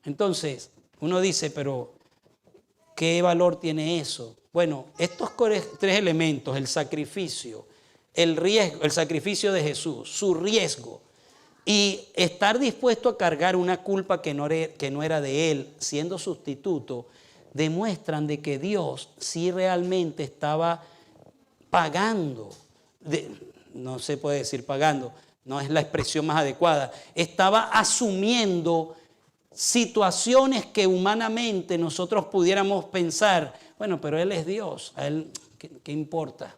Entonces, uno dice, pero ¿qué valor tiene eso? Bueno, estos tres elementos, el sacrificio, el riesgo, el sacrificio de Jesús, su riesgo y estar dispuesto a cargar una culpa que no era de él, siendo sustituto, demuestran de que Dios sí realmente estaba pagando, no se puede decir pagando, no es la expresión más adecuada, estaba asumiendo situaciones que humanamente nosotros pudiéramos pensar, bueno, pero Él es Dios, a Él, ¿qué importa?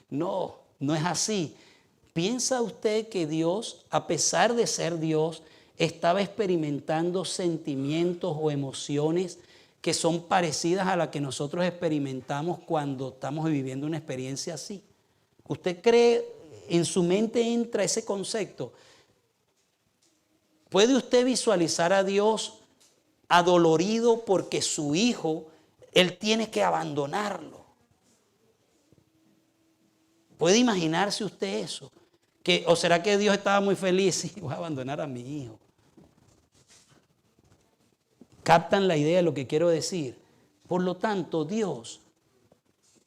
No es así. ¿Piensa usted que Dios, a pesar de ser Dios, estaba experimentando sentimientos o emociones que son parecidas a las que nosotros experimentamos cuando estamos viviendo una experiencia así? ¿Usted cree, en su mente entra ese concepto? ¿Puede usted visualizar a Dios adolorido porque su hijo, él tiene que abandonarlo? ¿Puede imaginarse usted eso? ¿O será que Dios estaba muy feliz? Sí, voy a abandonar a mi hijo. ¿Captan la idea de lo que quiero decir? Por lo tanto, Dios,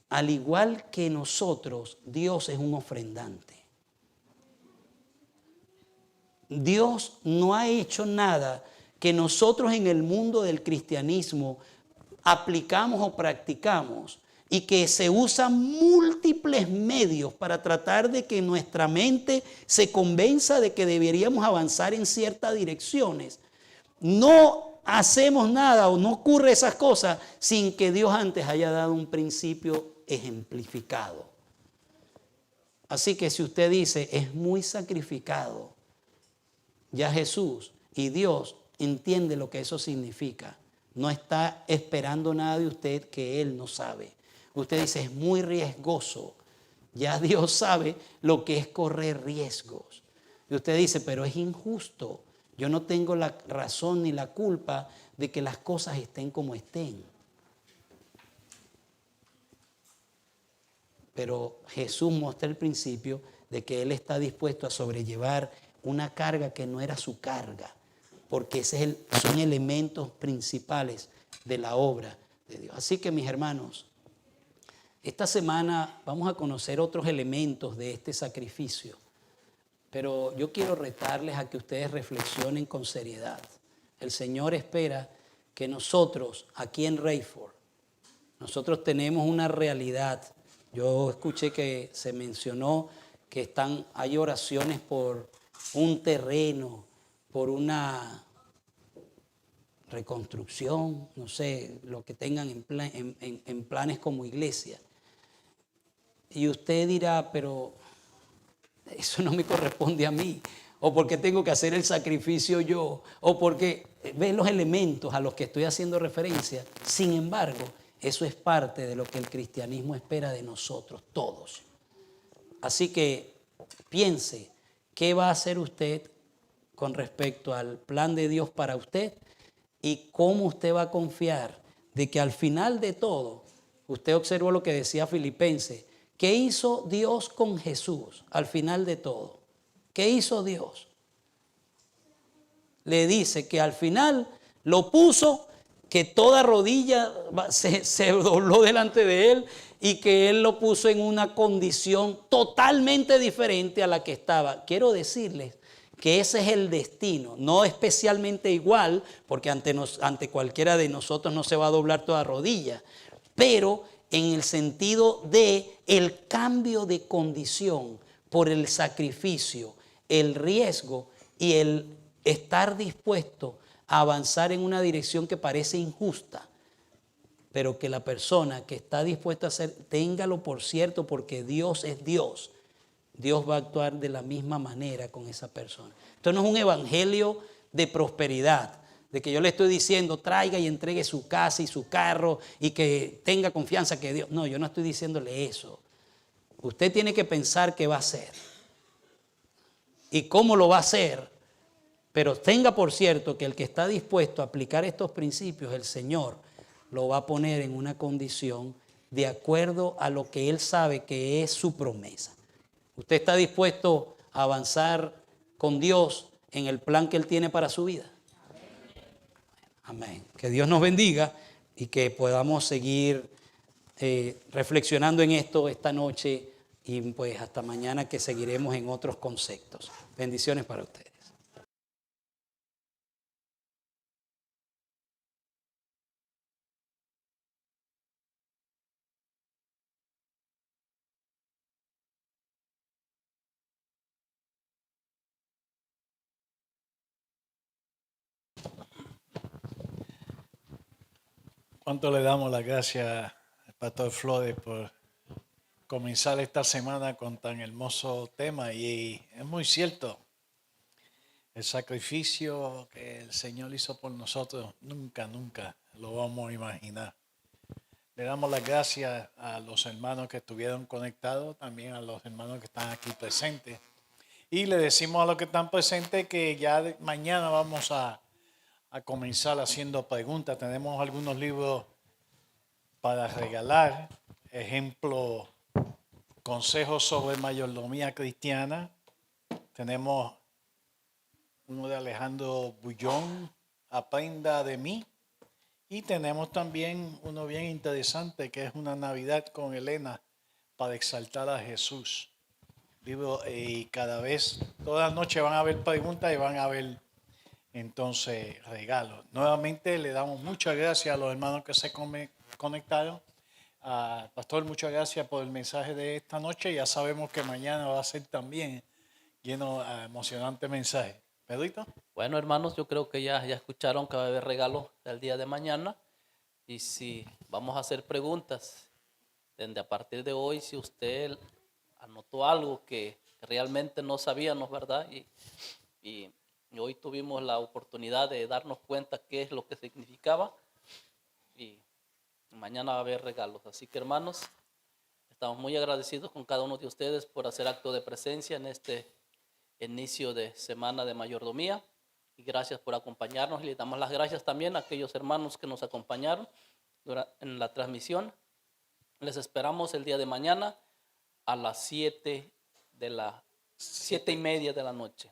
al igual que nosotros, Dios es un ofrendante. Dios no ha hecho nada que nosotros en el mundo del cristianismo aplicamos o practicamos y que se usan múltiples medios para tratar de que nuestra mente se convenza de que deberíamos avanzar en ciertas direcciones. No hacemos nada o no ocurre esas cosas sin que Dios antes haya dado un principio ejemplificado. Así que si usted dice, es muy sacrificado, ya Jesús y Dios entiende lo que eso significa. No está esperando nada de usted que Él no sabe. Usted dice, es muy riesgoso. Ya Dios sabe lo que es correr riesgos. Y usted dice, pero es injusto. Yo no tengo la razón ni la culpa de que las cosas estén como estén. Pero Jesús muestra el principio de que Él está dispuesto a sobrellevar una carga que no era su carga, porque son elementos principales de la obra de Dios. Así que, mis hermanos, esta semana vamos a conocer otros elementos de este sacrificio, pero yo quiero retarles a que ustedes reflexionen con seriedad. El Señor espera que nosotros, aquí en Rayford, nosotros tenemos una realidad. Yo escuché que se mencionó que hay oraciones por un terreno, por una reconstrucción, no sé, lo que tengan en planes como iglesia. Y usted dirá, pero eso no me corresponde a mí, o porque tengo que hacer el sacrificio yo, o porque ven los elementos a los que estoy haciendo referencia. Sin embargo, eso es parte de lo que el cristianismo espera de nosotros todos. Así que piense, ¿qué va a hacer usted con respecto al plan de Dios para usted? Y cómo usted va a confiar de que al final de todo, usted observó lo que decía Filipenses, ¿qué hizo Dios con Jesús al final de todo? ¿Qué hizo Dios? Le dice que al final lo puso, que toda rodilla se dobló delante de él y que él lo puso en una condición totalmente diferente a la que estaba. Quiero decirles que ese es el destino, no especialmente igual, porque ante cualquiera de nosotros no se va a doblar toda rodilla, pero en el sentido de el cambio de condición por el sacrificio, el riesgo y el estar dispuesto a avanzar en una dirección que parece injusta, pero que la persona que está dispuesta a hacer, téngalo por cierto, porque Dios es Dios. Dios va a actuar de la misma manera con esa persona. Esto no es un evangelio de prosperidad, de que yo le estoy diciendo traiga y entregue su casa y su carro y que tenga confianza que Dios. No, yo no estoy diciéndole eso. Usted tiene que pensar qué va a hacer y cómo lo va a hacer, pero tenga por cierto que el que está dispuesto a aplicar estos principios, el Señor lo va a poner en una condición de acuerdo a lo que Él sabe que es su promesa. ¿Usted está dispuesto a avanzar con Dios en el plan que Él tiene para su vida? Amén. Que Dios nos bendiga y que podamos seguir reflexionando en esto esta noche y pues hasta mañana que seguiremos en otros conceptos. Bendiciones para ustedes. ¿Cuánto le damos las gracias al Pastor Flores por comenzar esta semana con tan hermoso tema? Y es muy cierto, el sacrificio que el Señor hizo por nosotros, nunca lo vamos a imaginar. Le damos las gracias a los hermanos que estuvieron conectados, también a los hermanos que están aquí presentes. Y le decimos a los que están presentes que ya mañana vamos a comenzar haciendo preguntas. Tenemos algunos libros para regalar, ejemplo, consejos sobre mayordomía cristiana. Tenemos uno de Alejandro Bullón, Aprenda de mí. Y tenemos también uno bien interesante que es una Navidad con Elena para exaltar a Jesús. Libro, y cada vez, todas las noches van a haber preguntas y van a haber entonces regalos. Nuevamente le damos muchas gracias a los hermanos que se conectaron. Pastor, muchas gracias por el mensaje de esta noche. Ya sabemos que mañana va a ser también lleno de emocionante mensaje. Pedrito. Bueno, hermanos, yo creo que ya escucharon que va a haber regalos del día de mañana. Y si vamos a hacer preguntas, desde a partir de hoy, si usted anotó algo que realmente no sabíamos, ¿verdad? Y hoy tuvimos la oportunidad de darnos cuenta qué es lo que significaba. Y mañana va a haber regalos. Así que, hermanos, estamos muy agradecidos con cada uno de ustedes por hacer acto de presencia en este inicio de semana de mayordomía. Y gracias por acompañarnos. Y le damos las gracias también a aquellos hermanos que nos acompañaron en la transmisión. Les esperamos el día de mañana a las 7:30 de la noche.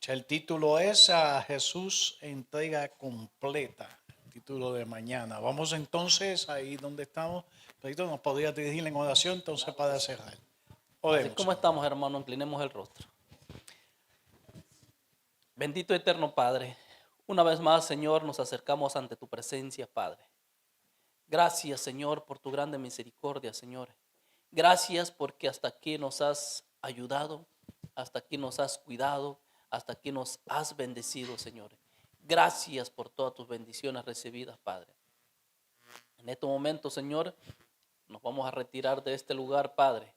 El título es a Jesús entrega completa. El título de mañana. Vamos entonces ahí donde estamos. Pedrito, nos podría dirigir en oración entonces para cerrar. Oremos. Así como estamos, hermanos, inclinemos el rostro. Bendito eterno Padre, una vez más, Señor, nos acercamos ante tu presencia, Padre. Gracias, Señor, por tu grande misericordia, Señor. Gracias porque hasta aquí nos has ayudado, hasta aquí nos has cuidado, hasta aquí nos has bendecido, Señor. Gracias por todas tus bendiciones recibidas, Padre. En este momento, Señor, nos vamos a retirar de este lugar, Padre,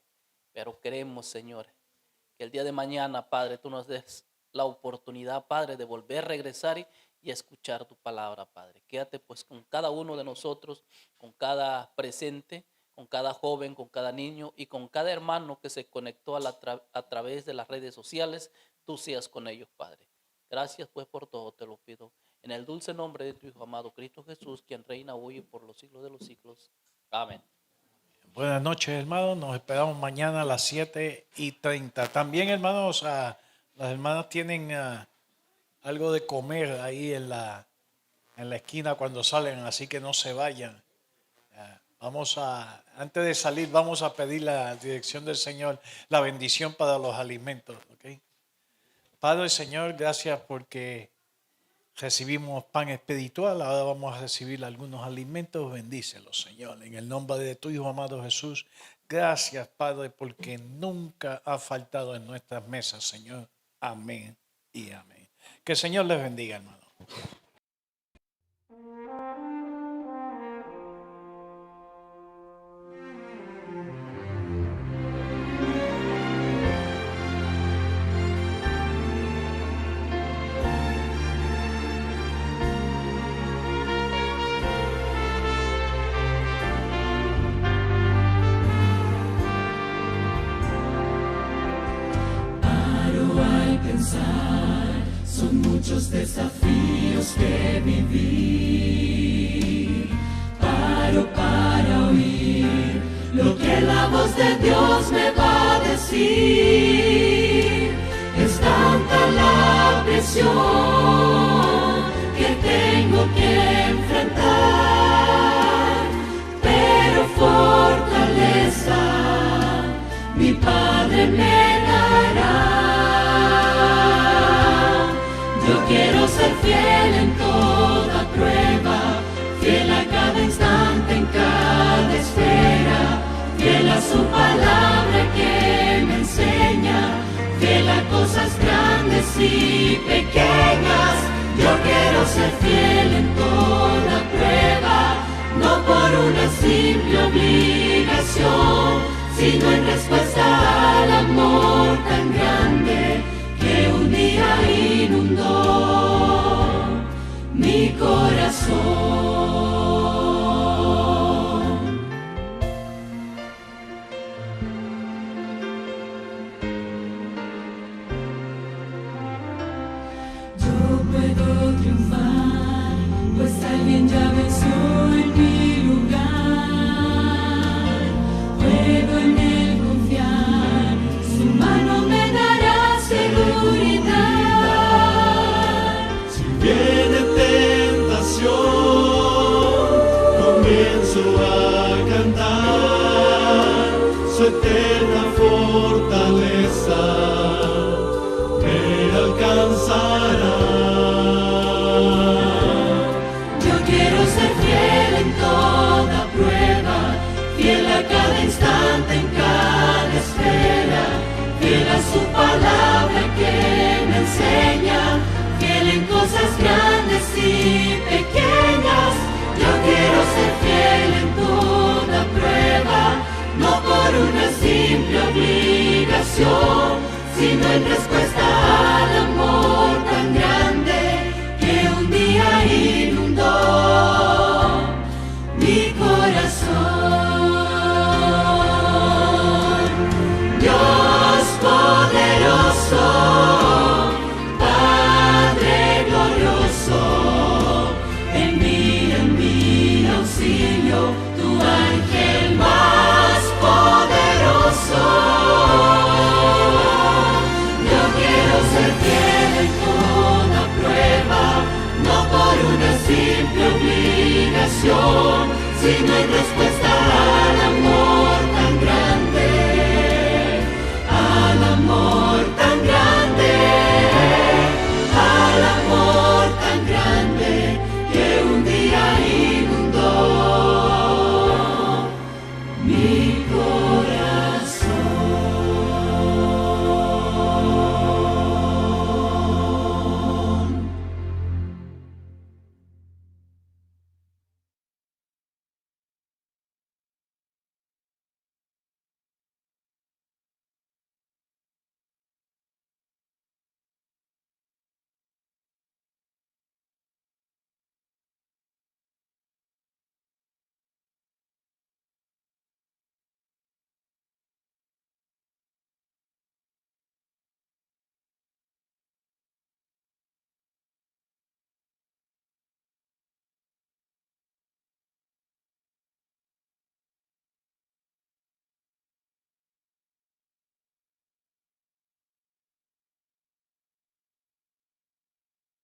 pero queremos, Señor, que el día de mañana, Padre, tú nos des la oportunidad, Padre, de volver a regresar y escuchar tu palabra, Padre. Quédate pues con cada uno de nosotros, con cada presente, con cada joven, con cada niño y con cada hermano que se conectó a través de las redes sociales. Tú seas con ellos, Padre. Gracias pues por todo, te lo pido. En el dulce nombre de tu Hijo amado, Cristo Jesús, quien reina hoy y por los siglos de los siglos. Amén. Buenas noches, hermanos. Nos esperamos mañana a las 7:30. También, hermanos, las hermanas tienen algo de comer ahí en la esquina cuando salen, así que no se vayan. Antes de salir, vamos a pedir la dirección del Señor, la bendición para los alimentos. ¿Okay? Padre, Señor, gracias porque recibimos pan espiritual. Ahora vamos a recibir algunos alimentos. Bendícelos, Señor, en el nombre de tu Hijo amado Jesús. Gracias, Padre, porque nunca ha faltado en nuestras mesas, Señor. Amén y amén. Que el Señor les bendiga, hermano. Son muchos desafíos que vivir. Paro para oír lo que la voz de Dios me va a decir. Es tanta la presión que tengo que enfrentar, pero fortaleza mi Padre me dará. Yo quiero ser fiel en toda prueba, fiel a cada instante, en cada esfera, fiel a su palabra que me enseña, fiel a cosas grandes y pequeñas. Yo quiero ser fiel en toda prueba, no por una simple obligación, sino en respuesta al amor tan grande que un día inundó mi corazón. Yo puedo triunfar, pues alguien ya venció en mi lugar. Puedo en él confiar, su mano me dará seguridad. Si viene tentación, comienzo a cantar su eterna fortaleza me alcanzará. Yo quiero ser fiel en toda prueba, fiel en respuesta al amor tan grande que un día inundó mi corazón. Dios poderoso, Padre glorioso, envía en mi auxilio tu ángel más poderoso. Yo quiero ser fiel en toda prueba, no por una simple obligación, sino en respuesta